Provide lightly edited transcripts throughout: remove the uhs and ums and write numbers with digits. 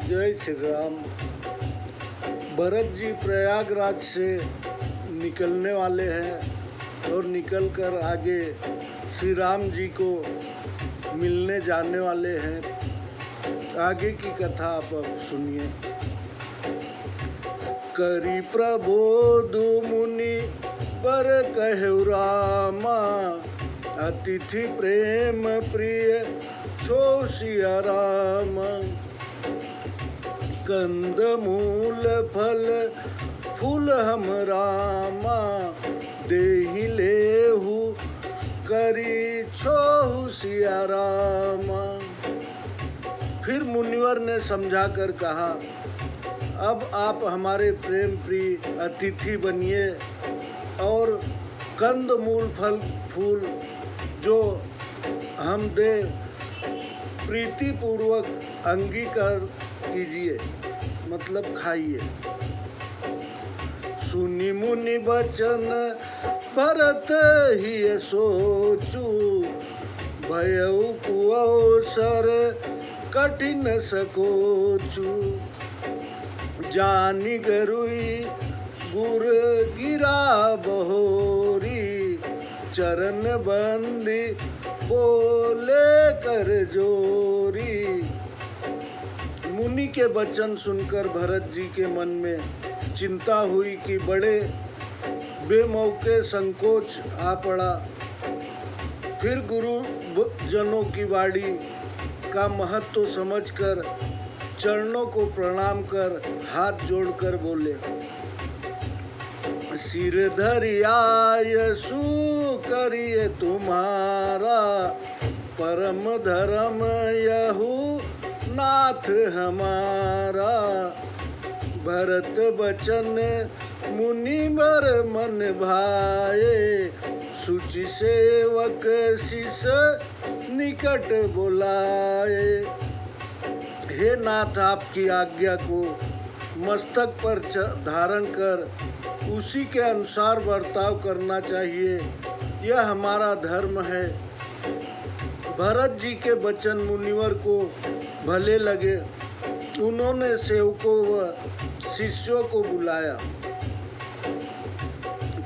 जय श्री राम। भरत जी प्रयागराज से निकलने वाले हैं और निकलकर आगे श्री राम जी को मिलने जाने वाले हैं। आगे की कथा आप अब सुनिए। करी प्रबोध मुनि बर कहु रामा, अतिथि प्रेम प्रिय छो सिया राम। कंद मूल फल फूल हम रामा, देहि लेहु करी छोहु सिया रामा। फिर मुनिवर ने समझा कर कहा, अब आप हमारे प्रेम प्रिय अतिथि बनिए और कंद मूल फल फूल जो हम दे प्रीति पूर्वक अंगीकार कीजिए, मतलब खाइए। सुनि मुनि बचन भरत ही सोचू, भयउ कुअवसर कठिन सकोचू। जानि गरुई गुर गिरा बहोरी, चरण बंदी बोले कर जोरी। मुनि के वचन सुनकर भरत जी के मन में चिंता हुई कि बड़े बेमौके संकोच आ पड़ा। फिर गुरु जनों की वाणी का महत्व समझकर चरणों को प्रणाम कर हाथ जोड़कर बोले, सिर धरियाय सु करिए तुम्हारा, परम धर्म यहु नाथ हमारा। भरत बचन मुनि बर मन भाए, सुचि सेवक शिष निकट बुलाए। हे नाथ, आपकी आज्ञा को मस्तक पर धारण कर उसी के अनुसार बर्ताव करना चाहिए, यह हमारा धर्म है। भरत जी के वचन मुनिवर को भले लगे। उन्होंने सेवकों व शिष्यों को बुलाया।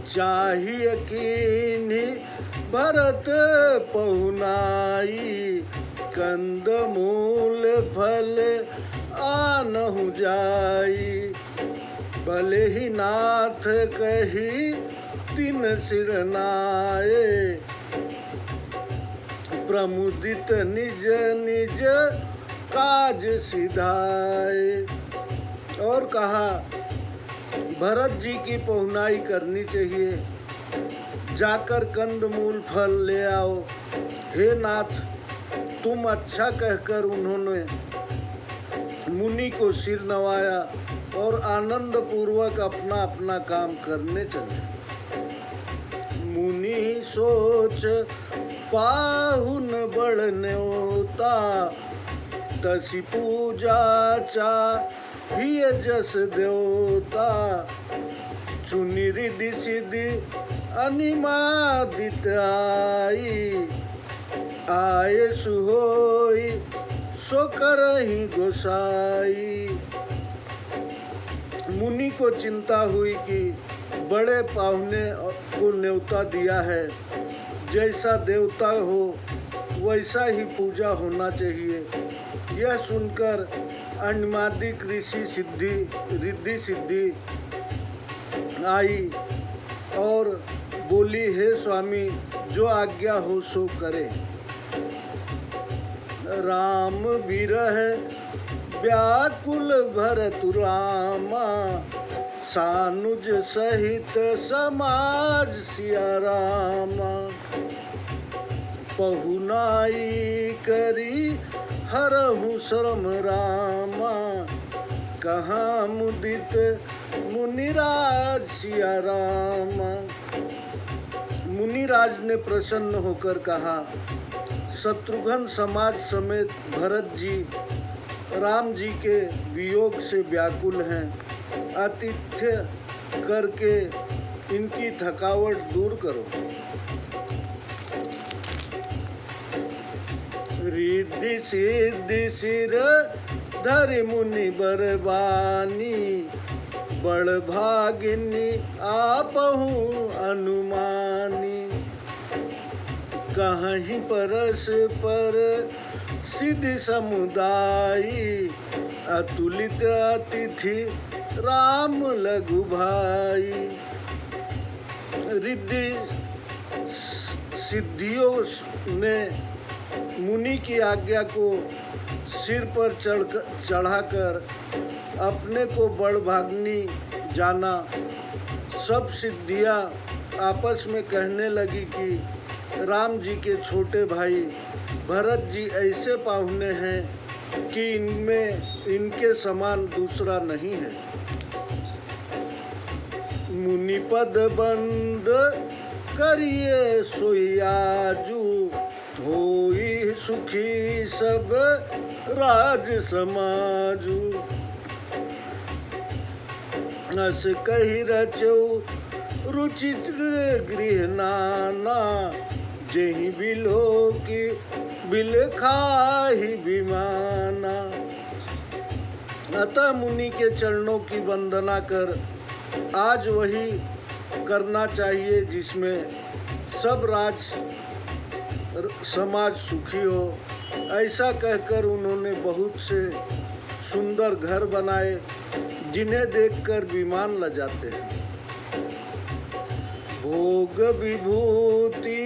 चाहिए कीन्ही भरत पहुनाई, कंद मूल फल आनहु जाई। भले ही नाथ कही तिन सिर नाये, प्रमुदित निज निज काज सिधाए। और कहा, भरत जी की पहुनाई करनी चाहिए, जाकर कंद मूल फल ले आओ। हे नाथ, तुम अच्छा कहकर उन्होंने मुनि को सिर नवाया और आनंद पूर्वक अपना अपना काम करने चले। मुनि सोच पाहुन बड़ न्योता, तसी पूजा चाहिए जस देवता। चुनि रिधि सिद्धि अनिमादित आई, आए सुहोई सो करहि गोसाई। मुनि को चिंता हुई कि बड़े पाहुने को न्योता दिया है, जैसा देवता हो वैसा ही पूजा होना चाहिए। यह सुनकर अनिमादिक ऋषि रिद्धि सिद्धि आई और बोली, हे स्वामी, जो आज्ञा हो सो करे। राम विरह व्याकुल भरत रामा, सानुज सहित समाज सिया रामा। पहुनाई करी हरहु शर्म रामा, कहाँ मुदित मुनिराज सिया रामा। मुनिराज ने प्रसन्न होकर कहा, शत्रुघ्न समाज समेत भरत जी राम जी के वियोग से व्याकुल हैं। आतिथ्य करके इनकी थकावट दूर करो। रिद्धि सिद्धि सिर धरि मुनि बरबानी, बड़ भागिनी आपहु अनुमानी। कहीं परस्पर सिद्धि समुदायी, अतुलित अतिथि राम लघु भाई। रिद्धि सिद्धियों ने मुनि की आज्ञा को सिर पर चढ़ाकर अपने को बड़भाग्नी जाना। सब सिद्धियां आपस में कहने लगी कि राम जी के छोटे भाई भरत जी ऐसे पाहुने हैं कि इनमें इनके समान दूसरा नहीं है। मुनि पद बंद करिए सोयाजू, होई सुखी सब राज समाजू। अस कही रचो रुचित गृह नाना, जेहि बिलो की बिल खाही विमाना। अतः मुनि के चरणों की वंदना कर आज वही करना चाहिए जिसमें सब राज समाज सुखी हो। ऐसा कहकर उन्होंने बहुत से सुंदर घर बनाए जिन्हें देखकर विमान लजाते हैं। भोग विभूति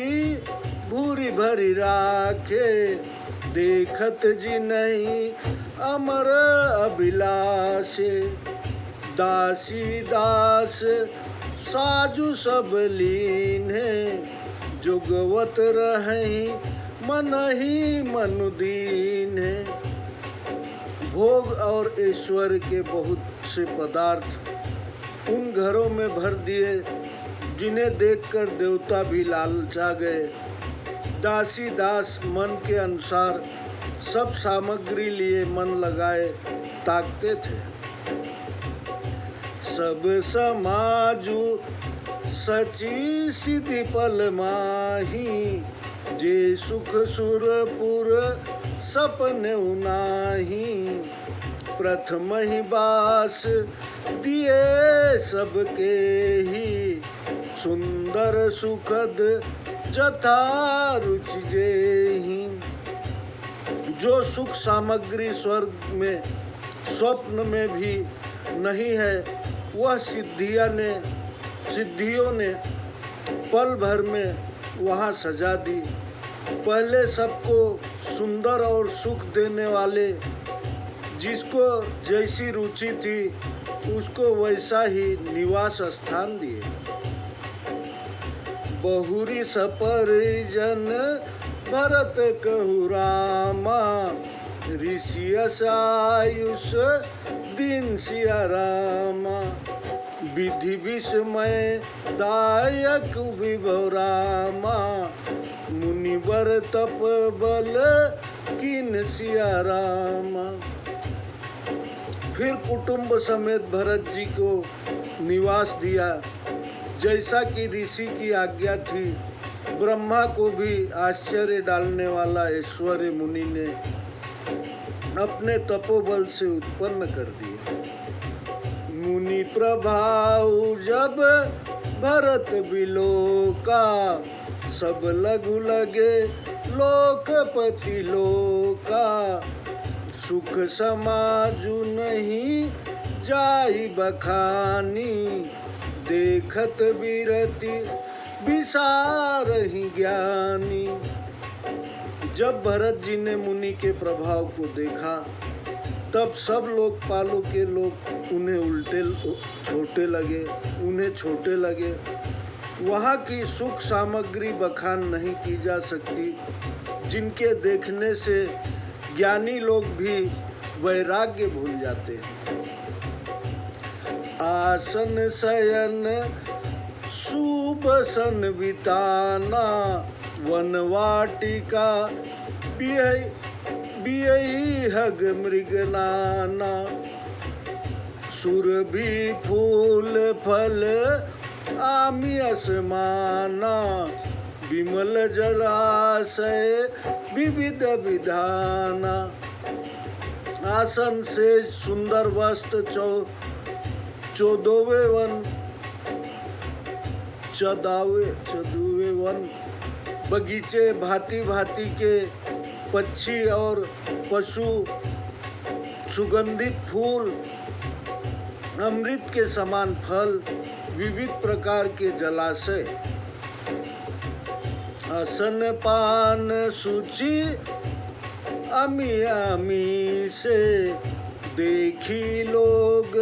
भूरी भरी राखे, देखत जी नहीं अमर अभिलाषे। दासी दास साजु सब लीन है, जुगवत रही मन ही मनुदीन है। भोग और ऐश्वर्य के बहुत से पदार्थ उन घरों में भर दिए जिन्हें देखकर देवता भी लालचा गए। दासी दास मन के अनुसार सब सामग्री लिए मन लगाए ताकते थे। सब समाजु सची सिद्धि पल माही, जे सुख सुरपुर सपने उनाही। प्रथम ही बास दिए सबके ही, सुंदर सुखद जथा रुचि जेहि। जो सुख सामग्री स्वर्ग में स्वप्न में भी नहीं है, वह सिद्धियों ने पल भर में वहाँ सजा दी। पहले सबको सुंदर और सुख देने वाले, जिसको जैसी रुचि थी उसको वैसा ही निवास स्थान दिए। बहुरी सपरिजन भरत कहु रामा, ऋषि आयुष दिन सिया रामा। विधि विस्मय दायक विभव रामा, मुनिवर तप बल किन सिया रामा। फिर कुटुंब समेत भरत जी को निवास दिया, जैसा कि ऋषि की आज्ञा थी। ब्रह्मा को भी आश्चर्य डालने वाला ऐश्वर्य मुनि ने अपने तपोबल से उत्पन्न कर दिया। मुनि प्रभाव जब भरत बिलोका, सब लघु लगे लोकपति लोका। सुख समाजु नहीं जाई बखानी, देखत विरति विसार ही ज्ञानी। जब भरत जी ने मुनि के प्रभाव को देखा, तब सब लोकपालों के लोग उन्हें छोटे लगे। वहाँ की सुख सामग्री बखान नहीं की जा सकती, जिनके देखने से ज्ञानी लोग भी वैराग्य भूल जाते हैं। आसन शयन सुबसन बिताना, वनवाटिका बियई हग मृग नाना। सुरभि फूल फल आमी असमाना, विमल जलाशय विविध विधाना। आसन से सुंदर वस्त्र 14वें वन बगीचे भांति भांति के पक्षी और पशु सुगंधित फूल अमृत के समान फल विविध प्रकार के जलाशय आसन पान सूची अमी अमी से देखी लोग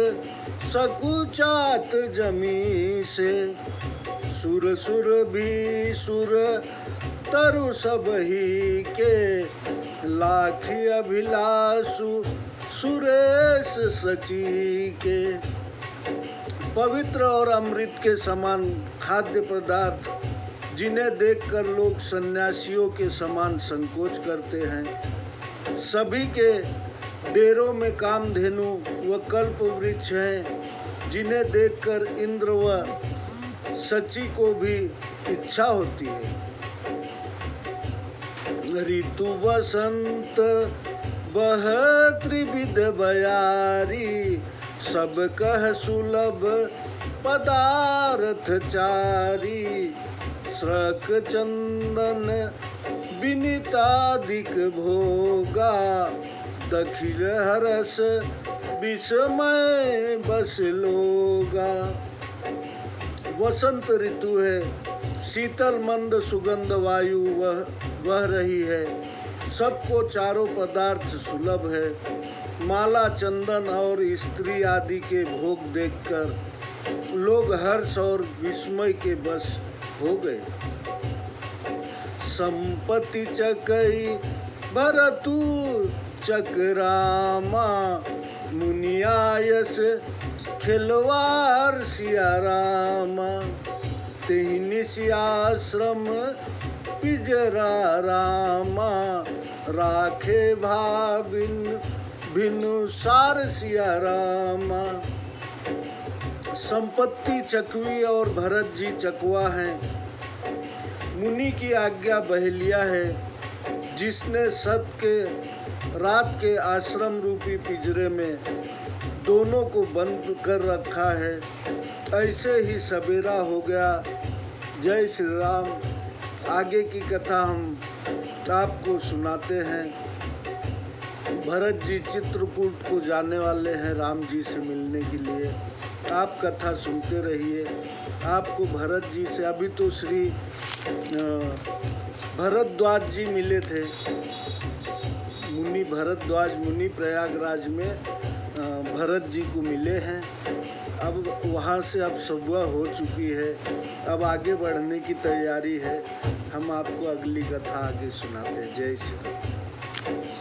सकुचात जमी से सुर सुर भी सुर तरु सब ही के लाखी अभिलाषु सुरेश सची के पवित्र और अमृत के समान खाद्य पदार्थ जिन्हें देखकर लोग सन्यासियों के समान संकोच करते हैं। सभी के डेरों में कामधेनु व कल्प वृक्ष हैं जिन्हें देखकर इंद्र व सची को भी इच्छा होती है। ऋतु वसंत बह त्रिविध बयारी सब कह सुलभ पदार्थ चारी श्रक चंदन विनीताधिक भोगा दखिल हरस विस्मय बस लोगा। वसंत ऋतु है, शीतल मंद सुगंध वायु वह रही है, सबको चारों पदार्थ सुलभ है। माला चंदन और स्त्री आदि के भोग देखकर लोग हर्ष और विस्मय के बस हो गए। संपत्ति चकई भरतु चकरामा मुनियायस खिलवार सिया रामा तेहि निशि आश्रम पिजरा रामा राखे भाविन भिनु सार सिया रामा। संपत्ति चकवी और भरत जी चकवा हैं। मुनि की आज्ञा बहेलिया है जिसने सत के रात के आश्रम रूपी पिंजरे में दोनों को बंद कर रखा है। ऐसे ही सवेरा हो गया। जय श्री राम। आगे की कथा हम आपको सुनाते हैं। भरत जी चित्रकूट को जाने वाले हैं राम जी से मिलने के लिए। आप कथा सुनते रहिए। आपको भरत जी से अभी तो श्री भरद्वाज जी मिले थे। मुनि भरद्वाज मुनि प्रयागराज में भरत जी को मिले हैं। अब वहाँ से अब सुबह हो चुकी है। अब आगे बढ़ने की तैयारी है। हम आपको अगली कथा आगे सुनाते हैं। जय श्री राम।